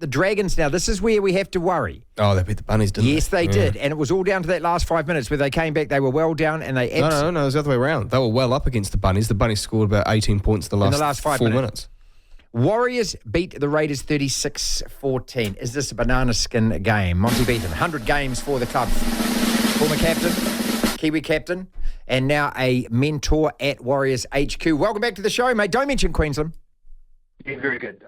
The Dragons now, this is where we have to worry. Oh, they beat the Bunnies, didn't they? Yes, they did. And it was all down to that last 5 minutes where they came back. They were well down and they... No, it was the other way around. They were well up against the Bunnies. The Bunnies scored about 18 points in the last 4 minutes. Warriors beat the Raiders 36-14. Is this a banana skin game? Monty Betham, 100 games for the club. Former captain, Kiwi captain, and now a mentor at Warriors HQ. Welcome back to the show, mate. Don't mention Queensland. Yeah, very good.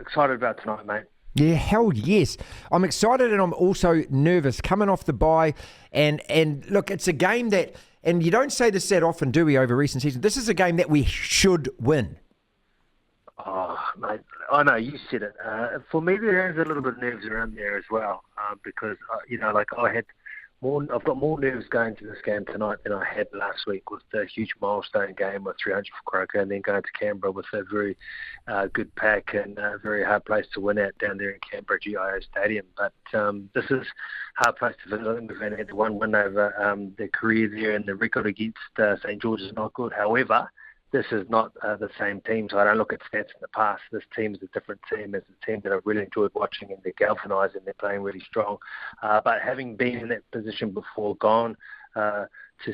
Excited about tonight, mate. Yeah, hell yes. I'm excited and I'm also nervous coming off the bye. And look, it's a game that, and you don't say this that often, do we, over recent seasons? This is a game that we should win. Oh, mate, I know, you said it. For me, there is a little bit of nerves around there as well because, I've got more nerves going to this game tonight than I had last week with the huge milestone game with 300 for Croker and then going to Canberra with a very good pack and a very hard place to win at down there in Canberra GIO Stadium. But this is a hard place to visit. I think we've only had one win over their career there, and the record against St George is not good. However, this is not the same team, so I don't look at stats in the past. This team is a different team. It's a team that I've really enjoyed watching, and they're galvanised and they're playing really strong. But having been in that position before, gone to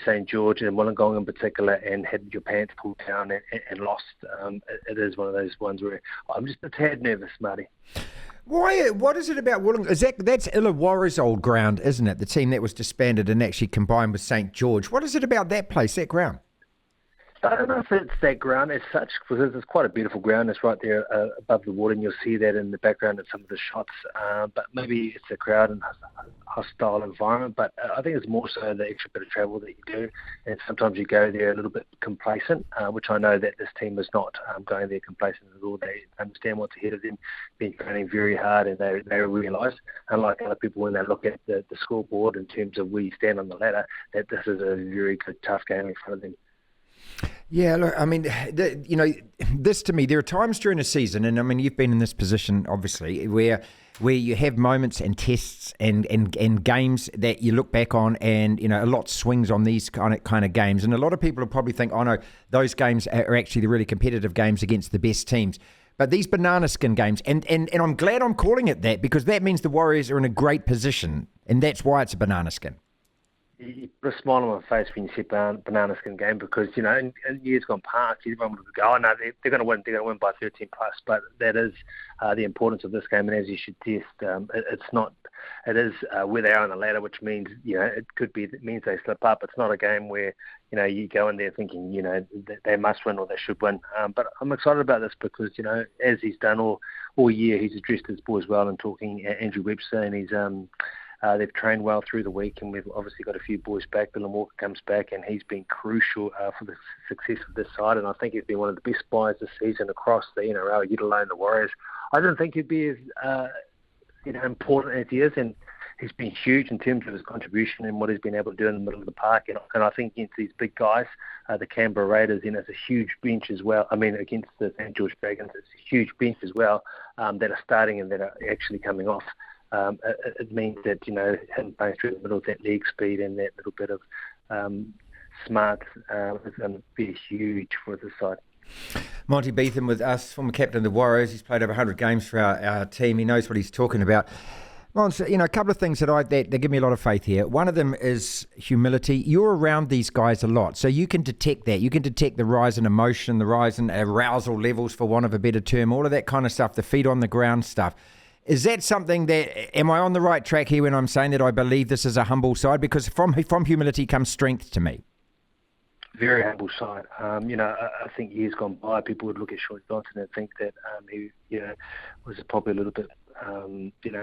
St George and Wollongong in particular, and had your pants pulled down and lost, it is one of those ones where I'm just a tad nervous, Marty. Why? What is it about Wollongong? That's Illawarra's old ground, isn't it? The team that was disbanded and actually combined with St George. What is it about that place, that ground? I don't know if it's that ground as such, because it's quite a beautiful ground. It's right there above the water, and you'll see that in the background in some of the shots. But maybe it's a crowd and hostile environment. But I think it's more so the extra bit of travel that you do. And sometimes you go there a little bit complacent, which I know that this team is not going there complacent at all. They understand what's ahead of them, been training very hard, and they realise, unlike other people when they look at the scoreboard in terms of where you stand on the ladder, that this is a very good, tough game in front of them. Yeah, look, I mean, this to me, there are times during a season, and I mean, you've been in this position, obviously, where you have moments and tests and games that you look back on, and, a lot swings on these kind of games. And a lot of people will probably think, oh, no, those games are actually the really competitive games against the best teams. But these banana skin games, and I'm glad I'm calling it that, because that means the Warriors are in a great position, and that's why it's a banana skin. You put a smile on my face when you see banana skin game, because, in years gone past, everyone would go, oh, no, they're going to win. They're going to win by 13 plus. But that is the importance of this game. And as you should test, it is where they are on the ladder, which means, it means they slip up. It's not a game where, you go in there thinking, they must win or they should win. But I'm excited about this because, as he's done all year, he's addressed his boys well and talking Andrew Webster, and he's... they've trained well through the week, and we've obviously got a few boys back. Dylan Walker comes back, and he's been crucial for the success of this side, and I think he's been one of the best buys this season across the NRL, yet alone the Warriors. I didn't think he'd be as important as he is, and he's been huge in terms of his contribution and what he's been able to do in the middle of the park. And I think against these big guys, the Canberra Raiders, it's a huge bench as well. I mean, against the St George Dragons, it's a huge bench as well that are starting and that are actually coming off. It means that, him playing through the middle of that leg speed and that little bit of smart is going to be huge for the side. Monty Betham with us, former captain of the Warriors. He's played over 100 games for our team. He knows what he's talking about. Well, a couple of things that give me a lot of faith here. One of them is humility. You're around these guys a lot, so you can detect that. You can detect the rise in emotion, the rise in arousal levels, for want of a better term, all of that kind of stuff, the feet on the ground stuff. Is that something that, am I on the right track here when I'm saying that I believe this is a humble side? Because from humility comes strength to me. Very humble side. I think years gone by, people would look at Sean Johnson and think that he, was probably a little bit,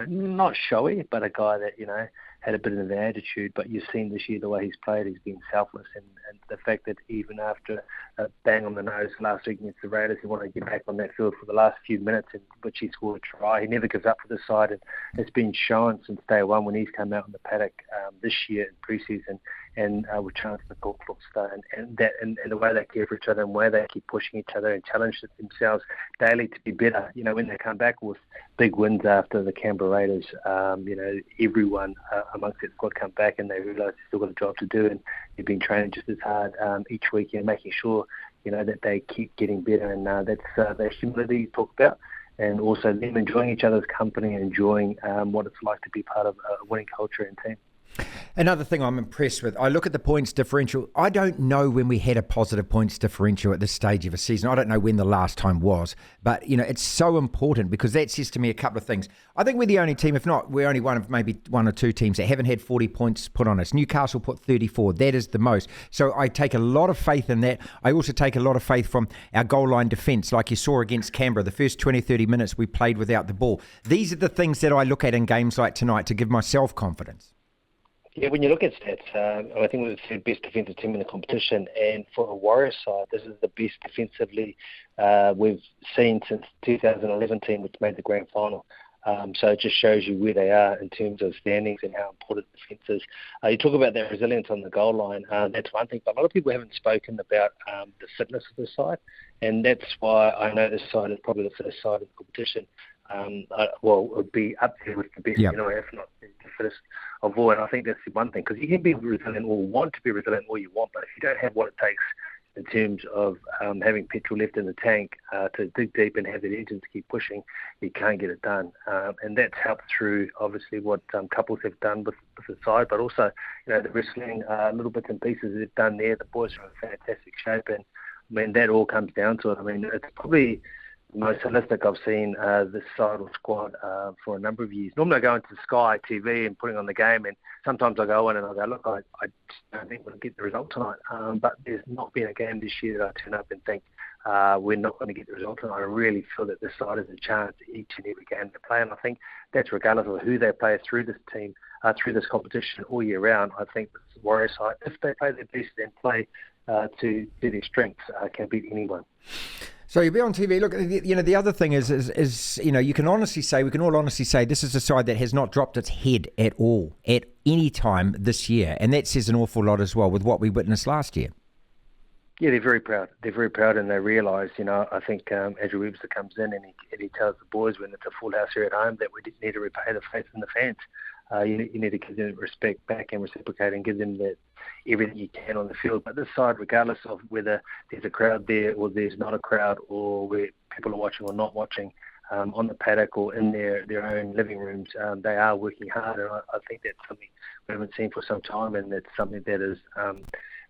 not showy, but a guy that, had a bit of an attitude. But you've seen this year the way he's played, he's been selfless, and the fact that even after a bang on the nose last week against the Raiders, he wanted to get back on that field for the last few minutes, in which he scored a try. He never gives up for the side, and it's been shown since day one when he's come out on the paddock this year in pre-season, and with Chance the Gloucester, and the way they care for each other, and the way they keep pushing each other and challenge themselves daily to be better. When they come back with big wins after the Canberra Raiders, everyone amongst that squad come back and they realise they've still got a job to do, and they've been training just as hard each week, making sure that they keep getting better, and that's the humility you talk about. and also them enjoying each other's company and enjoying what it's like to be part of a winning culture and team. Another thing I'm impressed with, I look at the points differential. I don't know when we had a positive points differential at this stage of a season. I don't know when the last time was, but it's so important because that says to me a couple of things. I think we're the only team, if not, we're only one of maybe one or two teams that haven't had 40 points put on us. Newcastle put 34. That is the most. So I take a lot of faith in that. I also take a lot of faith from our goal line defence, like you saw against Canberra. The first 20, 30 minutes we played without the ball. These are the things that I look at in games like tonight to give myself confidence. Yeah, when you look at stats, I think we're the best defensive team in the competition, and for a Warriors side, this is the best defensively we've seen since 2011 team, which made the grand final. So it just shows you where they are in terms of standings and how important defence is. You talk about that resilience on the goal line. That's one thing, but a lot of people haven't spoken about the fitness of the side, and that's why I know this side is probably the fittest side of the competition. It would be up there with the best, if not the fittest of all. And I think that's the one thing, because you can be resilient or want to be resilient all you want, but if you don't have what it takes in terms of having petrol left in the tank to dig deep and have that engine to keep pushing, you can't get it done. And that's helped through, obviously, what couples have done with the side, but also, the wrestling, little bits and pieces they've done there. The boys are in fantastic shape, and that all comes down to it. It's probably most holistic I've seen this side or squad for a number of years. Normally I go into Sky TV and putting on the game, and sometimes I go in and I go, look, I just don't think we'll get the result tonight. But there's not been a game this year that I turn up and think we're not going to get the result tonight. I really feel that this side has a chance each and every game they play, and I think that's regardless of who they play through this team, through this competition all year round. I think this Warriors side, if they play their best and play to their strengths, can beat anyone. So you'll be on TV. Look, the other thing is we can all honestly say this is a side that has not dropped its head at all at any time this year, and that says an awful lot as well with what we witnessed last year. Yeah, they're very proud. They're very proud, and they realise, I think Andrew Webster comes in and he tells the boys when it's a full house here at home that we need to repay the faith in the fans. You need to give them respect back and reciprocate and give them everything you can on the field. But this side, regardless of whether there's a crowd there or there's not a crowd, or where people are watching or not watching, on the paddock or in their own living rooms, they are working hard. And I think that's something we haven't seen for some time, and that's something that is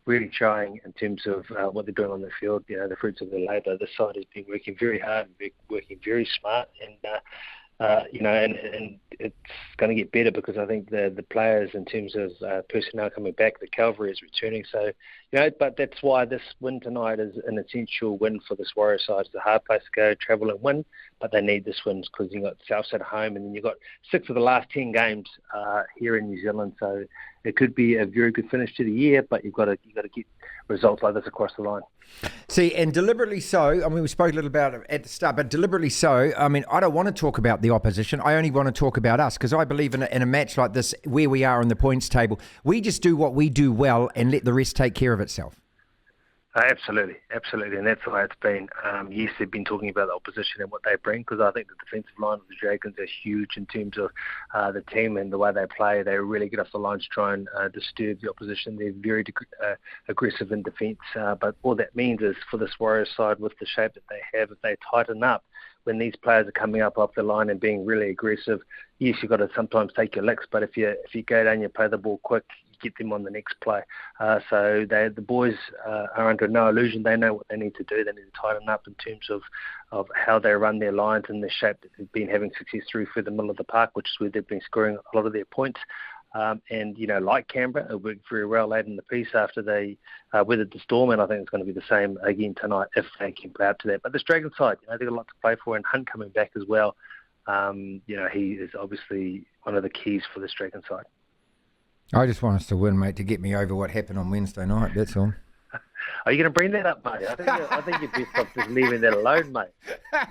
really showing in terms of what they're doing on the field, the fruits of their labour. This side has been working very hard, working very smart, and and it's going to get better because I think the players, in terms of personnel coming back, the cavalry is returning. So, but that's why this win tonight is an essential win for this Warriors side. It's a hard place to go, travel and win, but they need this win because you've got Souths at home, and then you've got 6 of the last 10 games here in New Zealand. So it could be a very good finish to the year, but you've got to get results like this across the line. See, and deliberately so, we spoke a little about it at the start, but deliberately so, I don't want to talk about the opposition. I only want to talk about us, because I believe in a match like this, where we are on the points table, we just do what we do well and let the rest take care of itself. Absolutely, and that's the way it's been. Yes, they've been talking about the opposition and what they bring, because I think the defensive line of the Dragons are huge in terms of the team and the way they play. They really get off the line to try and disturb the opposition. They're very aggressive in defence, but all that means is for this Warriors side, with the shape that they have, if they tighten up, when these players are coming up off the line and being really aggressive, yes, you've got to sometimes take your licks, but if you go down, you play the ball quick, get them on the next play. So the boys are under no illusion. They know what they need to do. They need to tighten up in terms of how they run their lines and the shape that they've been having success through the middle of the park, which is where they've been scoring a lot of their points. And, like Canberra, it worked very well late in the piece after they weathered the storm, and I think it's going to be the same again tonight if they can play up to that. But this Dragon side, they've got a lot to play for, and Hunt coming back as well. He is obviously one of the keys for this Dragon side. I just want us to win, mate, to get me over what happened on Wednesday night, that's all. Are you going to bring that up, mate? I think you're best off just leaving that alone, mate. I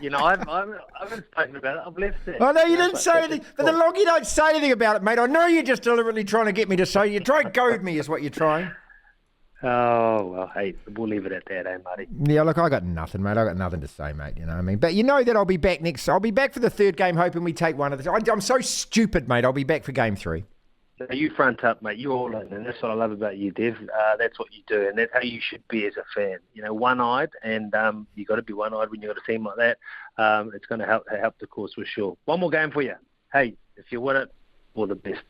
haven't spoken about it. I've left it. I know you didn't say anything, but the longer you don't say anything about it, mate, I know you're just deliberately trying to get me to say. You're trying to goad me is what you're trying. Oh, well, hey, we'll leave it at that, Marty? Yeah, look, I got nothing, mate. I got nothing to say, mate, you know what I mean? But you know that I'll be back I'll be back for the third game, hoping we take one of the... I'm so stupid, mate. I'll be back for game 3. No, you front up, mate. You're all in, and that's what I love about you, Dev. That's what you do, and that's how you should be as a fan. You know, one-eyed, and you got to be one-eyed when you've got a team like that. It's going to help the cause for sure. One more game for you. Hey, if you win it, all the best.